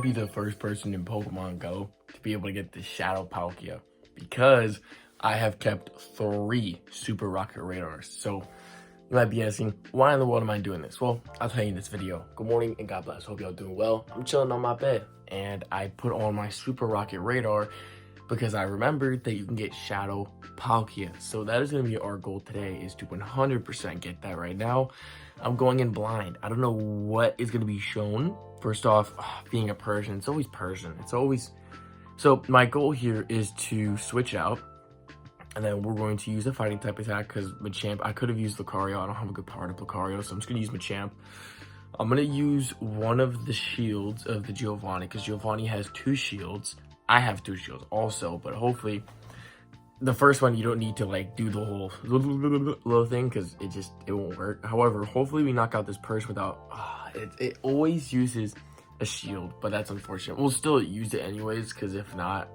Be the first person in Pokemon Go to be able to get the Shadow Palkia because I have kept 3 Super Rocket Radars. So you might be asking, why in the world am I doing this? Well, I'll tell you in this video. Good morning and God bless. Hope y'all doing well. I'm chilling on my bed and I put on my Super Rocket Radar because I remembered that you can get Shadow Palkia. So that is going to be our goal today, is to 100% get that. Right now I'm going in blind. I don't know what is going to be shown. First off, being a Persian, it's always Persian. So my goal here is to switch out, and then we're going to use a fighting type attack because Machamp, I could have used Lucario. I don't have a good part of Lucario, so I'm just going to use Machamp. I'm going to use one of the shields of the Giovanni because Giovanni has 2 shields. I have 2 shields also, but hopefully the first one you don't need to like do the whole little thing because it won't work. However, hopefully we knock out this Persian without it always uses a shield, but that's unfortunate. We'll still use it anyways because if not,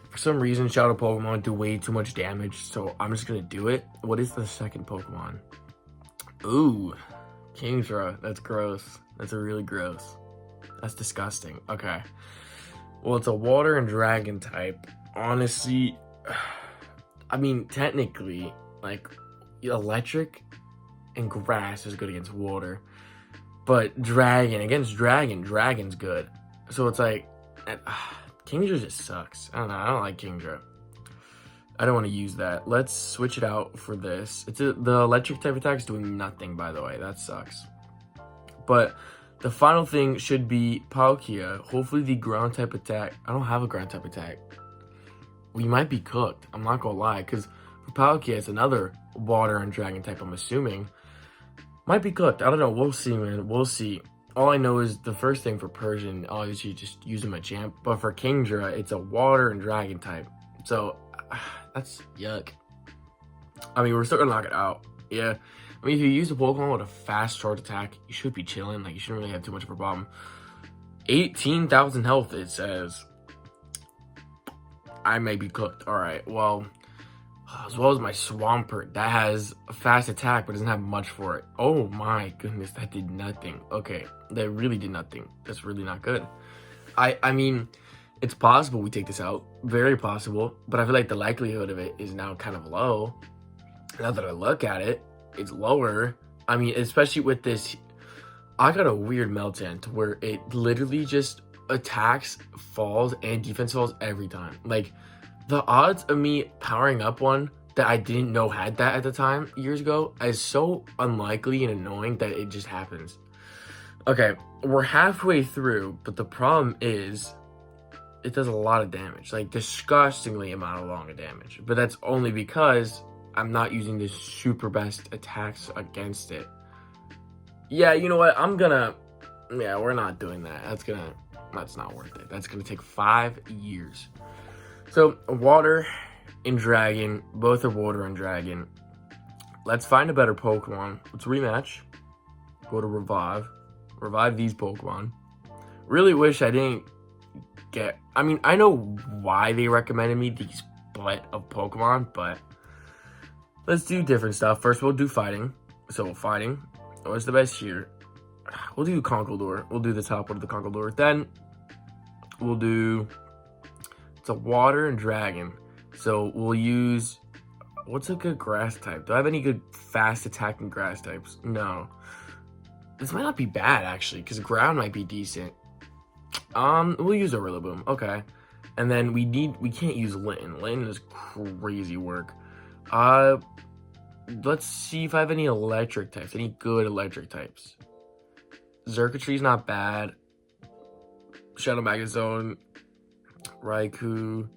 for some reason Shadow Pokemon do way too much damage, so I'm just gonna do it. What is the second Pokemon? Ooh, Kingdra. That's gross. That's really gross. That's disgusting. Okay, well, it's a water and dragon type. Honestly, I mean, technically, like, electric and grass is good against water, but against dragon's good. So it's like, Kingdra just sucks. I don't know. I don't like Kingdra. I don't want to use that. Let's switch it out for this. The electric type attack is doing nothing, by the way. That sucks. But the final thing should be Palkia. Hopefully the ground type attack. I don't have a ground type attack. We might be cooked. I'm not gonna lie, because for Palkia, it's another water and dragon type, I'm assuming. Might be cooked. I don't know. We'll see, man. We'll see. All I know is the first thing for Persian, obviously, just use him a champ. But for Kingdra, it's a water and dragon type. So, that's yuck. I mean, we're still gonna knock it out. Yeah. I mean, if you use a Pokemon with a fast short attack, you should be chilling. Like, you shouldn't really have too much of a problem. 18,000 health, it says. I may be cooked. Alright, well, as well as my Swampert, that has a fast attack but doesn't have much for it. Oh my goodness, that did nothing. Okay, that really did nothing. That's really not good. I mean, it's possible we take this out. Very possible. But I feel like the likelihood of it is now kind of low. Now that I look at it, it's lower. I mean, especially with this, I got a weird Meltan to where it literally just attacks, falls, and defense falls every time. Like, the odds of me powering up one that I didn't know had that at the time years ago is so unlikely and annoying that it just happens. Okay, we're halfway through, but the problem is it does a lot of damage, like disgustingly amount of long of damage. But that's only because I'm not using the super best attacks against it. Yeah, you know what? Yeah, we're not doing that. That's not worth it. That's gonna take 5 years. So, water and dragon, both are water and dragon. Let's find a better Pokemon. Let's rematch. Go to revive. Revive these Pokemon. Really wish I didn't get... I mean, I know why they recommended me these butt of Pokemon, but let's do different stuff. First, we'll do fighting. So, fighting. What's the best here? We'll do Conkeldurr. We'll do the top one of the Conkeldurr. Then we'll do... It's a water and dragon. So we'll use... What's a good grass type? Do I have any good fast attacking grass types? No. This might not be bad, actually, because ground might be decent. We'll use a Rillaboom. Okay. And then we can't use Linton. Linton is crazy work. Let's see if I have any electric types. Any good electric types. Xurkitree's not bad. Shadow Magazone. Raikou.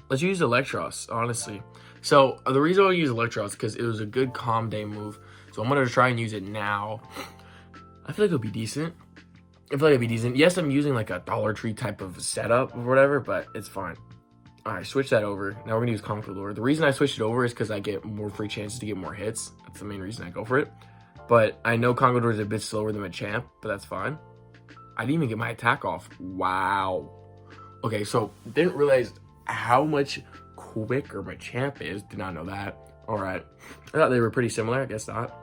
Let's use Electros, honestly. So, the reason I use Electros is because it was a good calm day move. So, I'm going to try and use it now. I feel like it'll be decent. Yes, I'm using like a Dollar Tree type of setup or whatever, but it's fine. Alright, switch that over. Now we're going to use Conkeldurr. The reason I switched it over is because I get more free chances to get more hits. That's the main reason I go for it. But I know Conkeldurr is a bit slower than Machamp, but that's fine. I didn't even get my attack off. Wow. Okay, so didn't realize how much quicker Machamp is. Did not know that. Alright. I thought they were pretty similar. I guess not.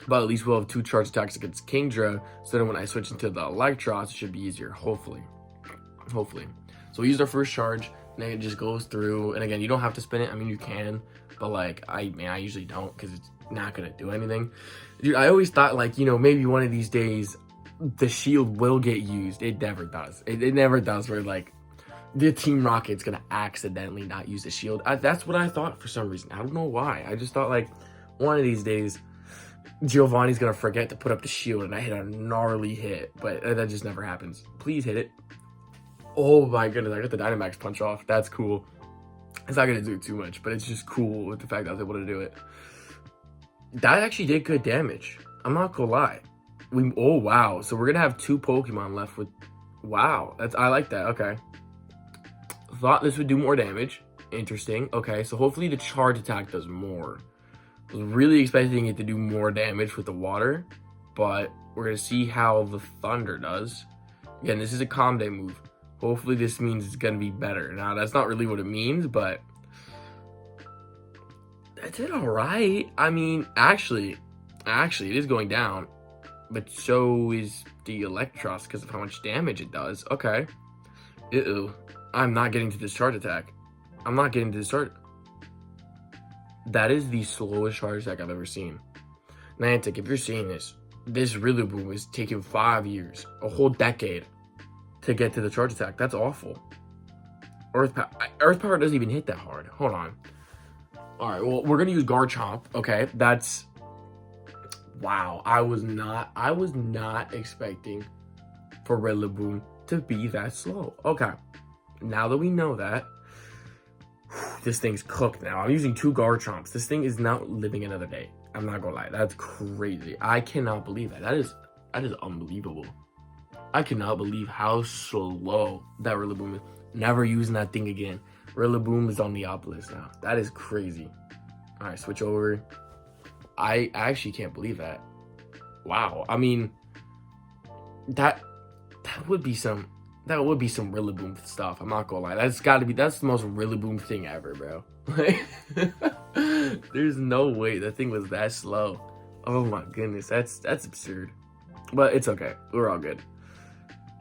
But at least we'll have 2 charge attacks against Kingdra, so then when I switch into the Electros, it should be easier, hopefully. Hopefully. So we used our first charge, and then it just goes through, and again, you don't have to spin it. I mean, you can, but like, I usually don't, because it's not gonna do anything. Dude, I always thought, like, you know, maybe one of these days, the shield will get used. It never does. It never does, where like, the Team Rocket's gonna accidentally not use the shield. That's what I thought for some reason. I don't know why. I just thought, like, one of these days, Giovanni's gonna forget to put up the shield and I hit a gnarly hit, but that just never happens. Please hit it. Oh my goodness, I got the Dynamax punch off. That's cool. It's not gonna do too much, but it's just cool with the fact that I was able to do it. That actually did good damage. I'm not gonna lie. Oh wow, so we're gonna have 2 Pokemon left with, wow, I like that. Okay. Thought this would do more damage. Interesting. Okay, so hopefully the charge attack does more. I was really expecting it to do more damage with the water, but we're going to see how the thunder does. Again, this is a calm day move. Hopefully this means it's going to be better. Now, that's not really what it means, but that did all right. I mean, actually, it is going down, but so is the Electros because of how much damage it does. Okay. Uh-oh. I'm not getting to this charge attack. I'm not getting to this charge. That is the slowest charge attack I've ever seen. Niantic, if you're seeing this, this Rillaboom is taking 5 years, a whole decade, to get to the charge attack. That's awful. Earth Power doesn't even hit that hard. Hold on. All right, well, we're gonna use Garchomp. Okay, that's, wow. I was not expecting for Rillaboom to be that slow. Okay, now that we know that, this thing's cooked now. I'm using 2 Garchomps. This thing is not living another day. I'm not gonna lie. That's crazy. I cannot believe that. That is unbelievable. I cannot believe how slow that Rillaboom is. Never using that thing again. Rillaboom is on the op list now. That is crazy. All right, switch over. I actually can't believe that. Wow. I mean, that would be some Rillaboom stuff. I'm not gonna lie. That's the most Rillaboom thing ever, bro. Like, there's no way that thing was that slow. Oh my goodness, that's absurd. But it's okay. We're all good.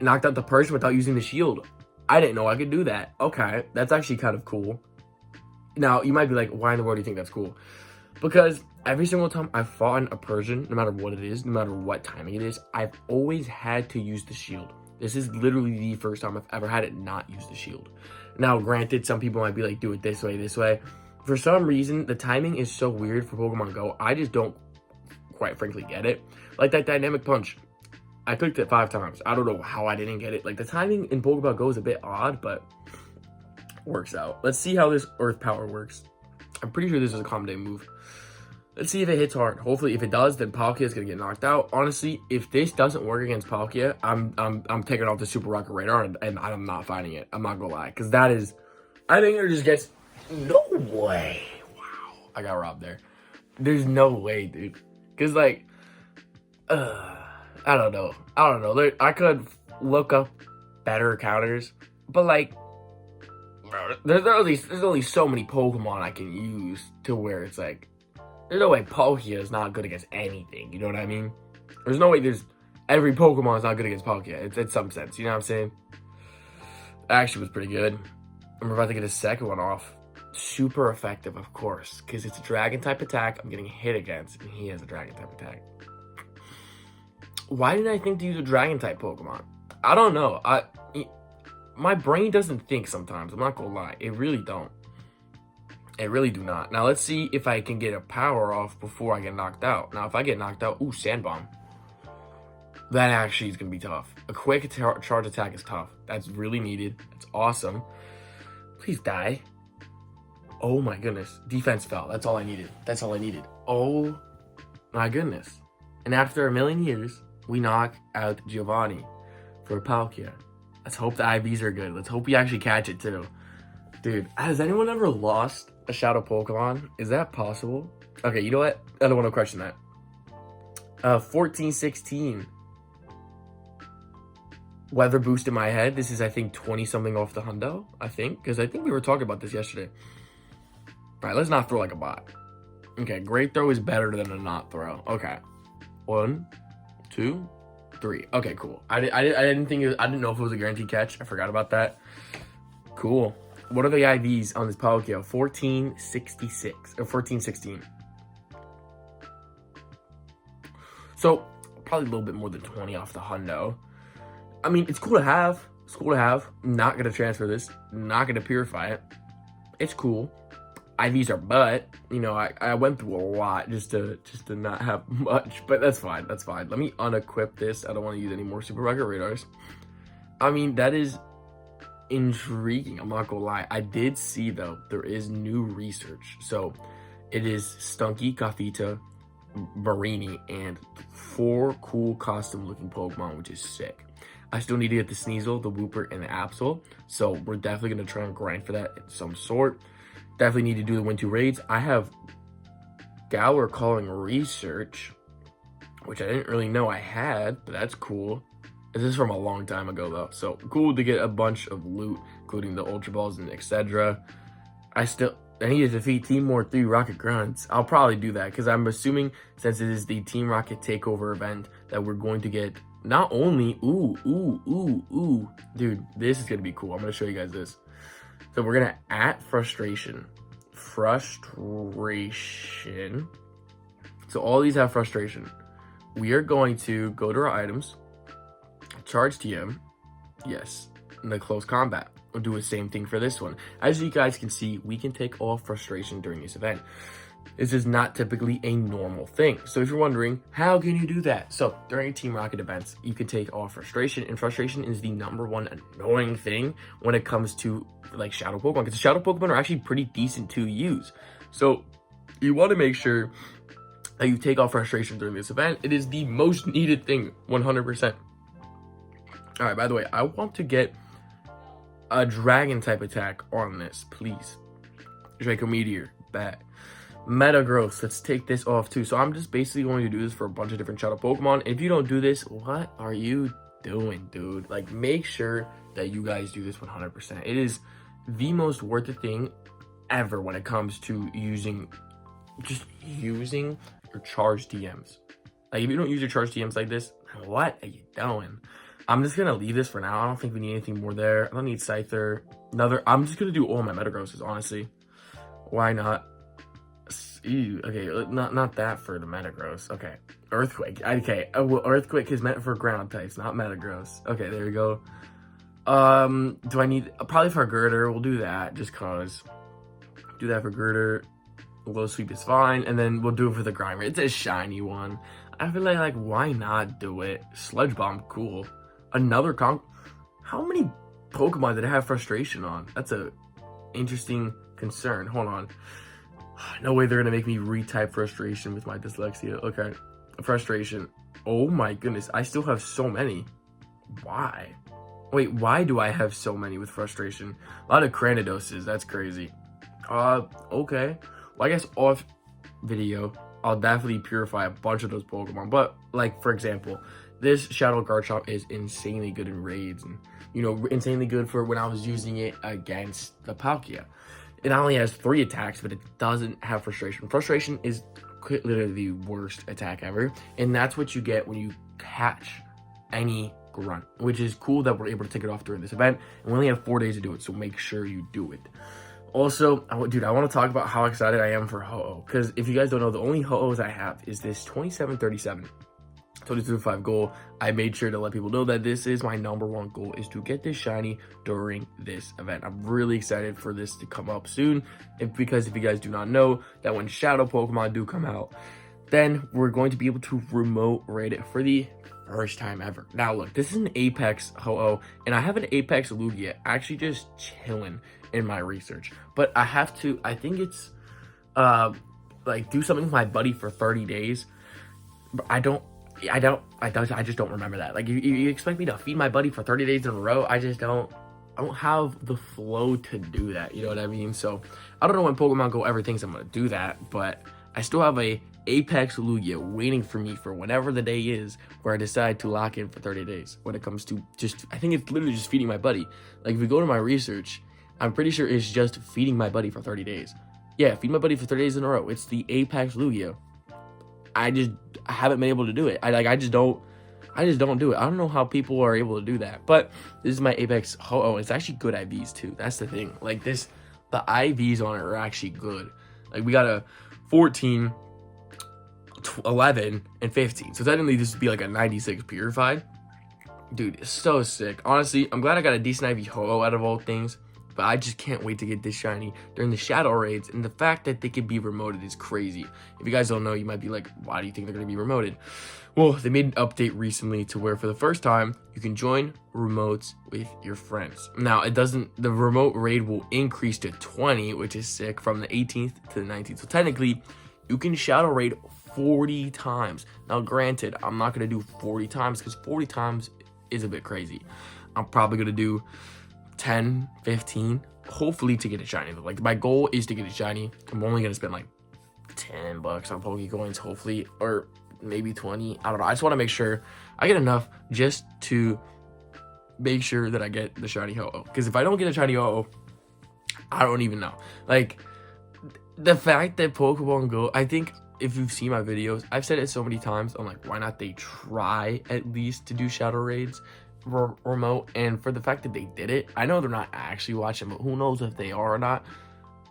Knocked out the Persian without using the shield. I didn't know I could do that. Okay, that's actually kind of cool. Now, you might be like, why in the world do you think that's cool? Because every single time I've fought a Persian, no matter what it is, no matter what timing it is, I've always had to use the shield. This is literally the first time I've ever had it not use the shield. Now, granted, some people might be like, do it this way, this way. For some reason, the timing is so weird for Pokemon Go. I just don't, quite frankly, get it. Like that Dynamic Punch. I clicked it 5 times. I don't know how I didn't get it. Like, the timing in Pokemon Go is a bit odd, but works out. Let's see how this Earth Power works. I'm pretty sure this is a Calm Day move. Let's see if it hits hard. Hopefully, if it does, then Palkia is gonna get knocked out. Honestly, if this doesn't work against Palkia, I'm taking off the Super Rocket Radar and I'm not fighting it. I'm not gonna lie, because that is, I think it just gets, no way. Wow, I got robbed there. There's no way, dude. Because like, I don't know. I could look up better counters, but like, bro, there's only so many Pokemon I can use to where it's like, there's no way Palkia is not good against anything. You know what I mean? There's no way every Pokemon is not good against Palkia. It's in some sense. You know what I'm saying? Actually was pretty good. I'm about to get a second one off. Super effective, of course, because it's a dragon type attack I'm getting hit against, and he has a dragon type attack. Why didn't I think to use a dragon type Pokemon? I don't know. My brain doesn't think sometimes. I'm not gonna lie. It really don't. I really do not. Now, let's see if I can get a power off before I get knocked out. Now, if I get knocked out, ooh, Sand Bomb. That actually is going to be tough. A quick charge attack is tough. That's really needed. That's awesome. Please die. Oh, my goodness. Defense fell. That's all I needed. That's all I needed. Oh, my goodness. And after 1,000,000 years, we knock out Giovanni for Palkia. Let's hope the IVs are good. Let's hope we actually catch it, too. Dude, has anyone ever lost a Shadow Pokemon? Is that possible? Okay, you know what? I don't want to question that. 14-16. Weather boost in my head. This is, I think, 20-something off the hundo, I think. Because I think we were talking about this yesterday. All right, let's not throw like a bot. Okay, Great Throw is better than a not throw. Okay. 1, 2, 3. Okay, cool. I didn't think I didn't know if it was a guaranteed catch. I forgot about that. Cool. What are the IVs on this Palkia? 1466 or 1416. So probably a little bit more than 20 off the hundo. I mean, it's cool to have. It's cool to have. Not gonna transfer this. Not gonna purify it. It's cool. IVs are butt. You know, I went through a lot just to not have much, but that's fine. That's fine. Let me unequip this. I don't want to use any more Super Rocket Radars. I mean, that is intriguing. I'm not gonna lie. I did see though there is new research. So it is Stunky, Gothita, Marini, and 4 cool custom looking Pokemon, which is sick. I still need to get the Sneasel, the Wooper, and the Absol. So we're definitely gonna try and grind for that in some sort. Definitely need to do the Win 2 raids. I have Galar calling research, which I didn't really know I had, but that's cool. This is from a long time ago though, so cool to get a bunch of loot, including the Ultra Balls and etc. I need to defeat Team War 3 Rocket Grunts. I'll probably do that because I'm assuming since it is the Team Rocket Takeover event that we're going to get not only dude, this is gonna be cool. I'm gonna show you guys this. So we're gonna at frustration. So all these have frustration. We are going to go to our items, charge TM, yes, in the close combat. We'll do the same thing for this one. As you guys can see, we can take off frustration during this event. This is not typically a normal thing. So if you're wondering, how can you do that? So during Team Rocket events, you can take off frustration, and frustration is the #1 annoying thing when it comes to like Shadow Pokemon, because Shadow Pokemon are actually pretty decent to use. So you want to make sure that you take off frustration during this event. It is the most needed thing, 100%. All right, by the way, I want to get a dragon type attack on this, please. Draco Meteor, bet. Metagross, let's take this off too. So I'm just basically going to do this for a bunch of different Shadow Pokemon. If you don't do this, what are you doing, dude? Like, make sure that you guys do this 100%. It is the most worth it thing ever when it comes to using your charge DMs. Like, if you don't use your charge DMs like this, what are you doing? I'm just gonna leave this for now. I don't think we need anything more there. I don't need Scyther. I'm just gonna do all my Metagrosses, honestly. Why not? Ew, okay, not that for the Metagross. Okay, Earthquake. Okay, well, Earthquake is meant for ground types, not Metagross. Okay, there we go. Do I need probably for Girder? We'll do that just cause. Do that for Girder. Low sweep is fine, and then we'll do it for the Grimer. It's a shiny one. I feel like why not do it? Sludge Bomb, cool. Another How many Pokemon did I have frustration on? That's a interesting concern. Hold on. No way they're gonna make me retype frustration with my dyslexia. Okay, frustration. Oh my goodness, I still have so many. Why? Wait, why do I have so many with frustration? A lot of Cranidoses, that's crazy. Okay. Well, I guess off video, I'll definitely purify a bunch of those Pokemon. But, like, for example, this Shadow Garchomp is insanely good in raids. And, you know, insanely good for when I was using it against the Palkia. It only has 3 attacks, but it doesn't have frustration. Frustration is literally the worst attack ever. And that's what you get when you catch any grunt, which is cool that we're able to take it off during this event. And we only have 4 days to do it, so make sure you do it. Also, dude, I want to talk about how excited I am for Ho-Oh. Because if you guys don't know, the only Ho-Ohs I have is this 2737. 22-5 goal. I made sure to let people know that this is my #1 goal, is to get this shiny during this event. I'm really excited for this to come up soon, because if you guys do not know, that when Shadow Pokemon do come out, then we're going to be able to remote raid it for the first time ever. Now look, this is an Apex Ho-Oh, and I have an Apex Lugia actually just chilling in my research, but I think it's like do something with my buddy for 30 days, but I just don't remember that. Like, you expect me to feed my buddy for 30 days in a row? I don't have the flow to do that, you know what I mean? So I don't know when Pokemon Go ever thinks I'm gonna do that, but I still have a Apex Lugia waiting for me for whenever the day is where I decide to lock in for 30 days when it comes to I think it's literally just feeding my buddy. Like, if we go to my research, I'm pretty sure it's just feeding my buddy for 30 days. Yeah, feed my buddy for 30 days in a row. It's the Apex Lugia. I I haven't been able to do it. I just don't do it. I don't know how people are able to do that. But this is my Apex Ho-Oh. It's actually good IVs too. That's the thing. Like the IVs on it are actually good. Like we got a 14, 11, and 15. So technically this would be like a 96 purified. Dude, it's so sick. Honestly, I'm glad I got a decent IV Ho-Oh out of all things. But I just can't wait to get this shiny during the shadow raids. And the fact that they could be remoted is crazy. If you guys don't know, you might be like, why do you think they're going to be remoted? Well, they made an update recently to where for the first time, you can join remotes with your friends. Now, the remote raid will increase to 20, which is sick, from the 18th to the 19th. So technically, you can shadow raid 40 times. Now, granted, I'm not going to do 40 times because 40 times is a bit crazy. I'm probably going to do 10, 15, hopefully to get a shiny. Like my goal is to get a shiny. I'm only gonna spend like $10 on Pokecoins, hopefully, or maybe 20. I don't know. I just want to make sure I get enough just to make sure that I get the shiny Ho-Oh. Because if I don't get a shiny Ho-Oh, I don't even know. Like the fact that Pokemon Go, I think if you've seen my videos, I've said it so many times. I'm like, why not they try at least to do shadow raids remote? And for the fact that they did it, I know they're not actually watching, but who knows if they are or not.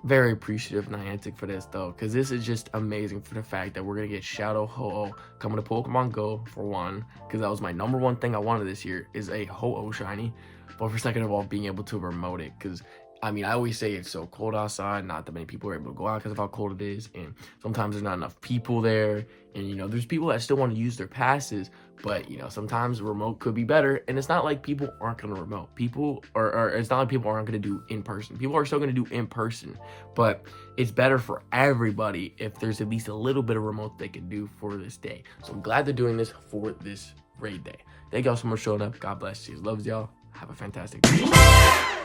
Very appreciative Niantic for this though, because this is just amazing for the fact that we're gonna get Shadow Ho-Oh coming to Pokemon Go for one, because that was my #1 thing I wanted this year is a Ho-Oh shiny. But for second of all, being able to remote it, because I mean, I always say it's so cold outside, not that many people are able to go out because of how cold it is, and sometimes there's not enough people there, and you know, there's people that still want to use their passes, but you know, sometimes remote could be better. And it's not like people aren't going to remote. People or it's not like people aren't going to do in person. People are still going to do in person, but it's better for everybody if there's at least a little bit of remote they can do for this day. So I'm glad they're doing this for this raid day. Thank y'all so much for showing up. God bless you. Loves y'all. Have a fantastic day.